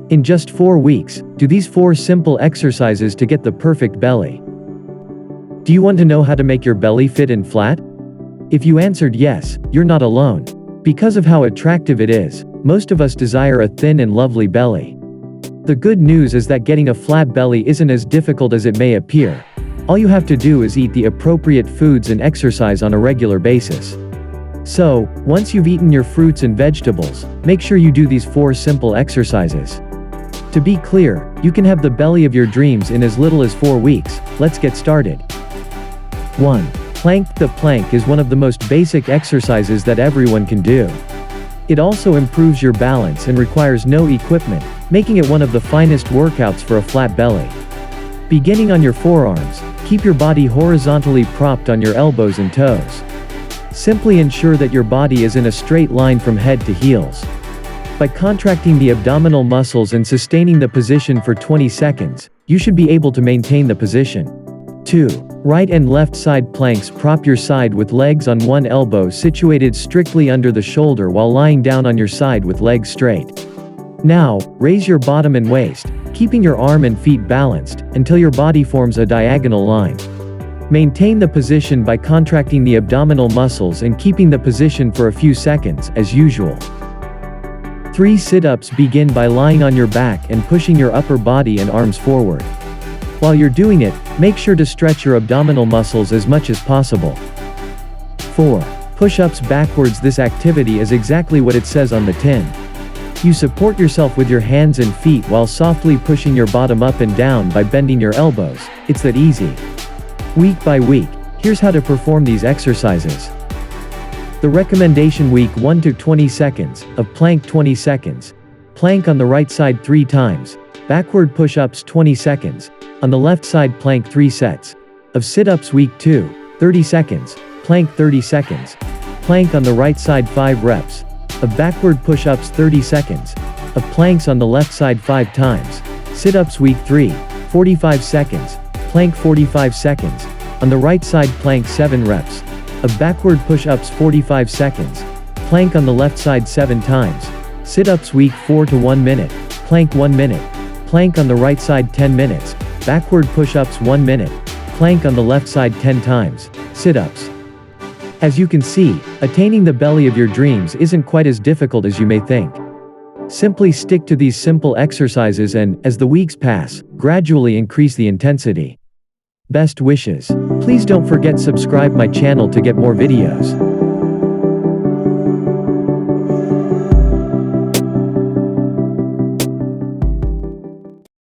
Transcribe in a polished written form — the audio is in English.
In just 4 weeks, do these 4 simple exercises to get the perfect belly. Do you want to know how to make your belly fit and flat? If you answered yes, you're not alone. Because of how attractive it is, most of us desire a thin and lovely belly. The good news is that getting a flat belly isn't as difficult as it may appear. All you have to do is eat the appropriate foods and exercise on a regular basis. So, once you've eaten your fruits and vegetables, make sure you do these 4 simple exercises. To be clear, you can have the belly of your dreams in as little as 4 weeks. Let's get started. 1. Plank. The plank is one of the most basic exercises that everyone can do. It also improves your balance and requires no equipment, making it one of the finest workouts for a flat belly. Beginning on your forearms, keep your body horizontally propped on your elbows and toes. Simply ensure that your body is in a straight line from head to heels. By contracting the abdominal muscles and sustaining the position for 20 seconds, you should be able to maintain the position. 2. Right and left side planks. Prop your side with legs on one elbow situated strictly under the shoulder while lying down on your side with legs straight. Now, raise your bottom and waist, keeping your arm and feet balanced, until your body forms a diagonal line. Maintain the position by contracting the abdominal muscles and keeping the position for a few seconds, as usual. 3. Sit-ups. Begin by lying on your back and pushing your upper body and arms forward. While you're doing it, make sure to stretch your abdominal muscles as much as possible. 4. Push-ups backwards. This activity is exactly what it says on the tin. You support yourself with your hands and feet while softly pushing your bottom up and down by bending your elbows. It's that easy. Week by week, here's how to perform these exercises. The recommendation: week 1 to 20 seconds, of plank 20 seconds. Plank on the right side 3 times. Backward push-ups 20 seconds. On the left side plank 3 sets. Of sit-ups. Week 2, 30 seconds. Plank 30 seconds. Plank on the right side 5 reps. Of backward push-ups 30 seconds. Of planks on the left side 5 times. Sit-ups. Week 3, 45 seconds. Plank 45 seconds. On the right side plank 7 reps. Of backward push-ups 45 seconds. Plank on the left side 7 times. Sit-ups. Week 4 to 1 minute. Plank 1 minute. Plank on the right side 10 minutes. Backward push-ups 1 minute. Plank on the left side 10 times. Sit-ups. As you can see, attaining the belly of your dreams isn't quite as difficult as you may think. Simply stick to these simple exercises and, as the weeks pass, gradually increase the intensity. Best wishes. Please don't forget subscribe my channel to get more videos.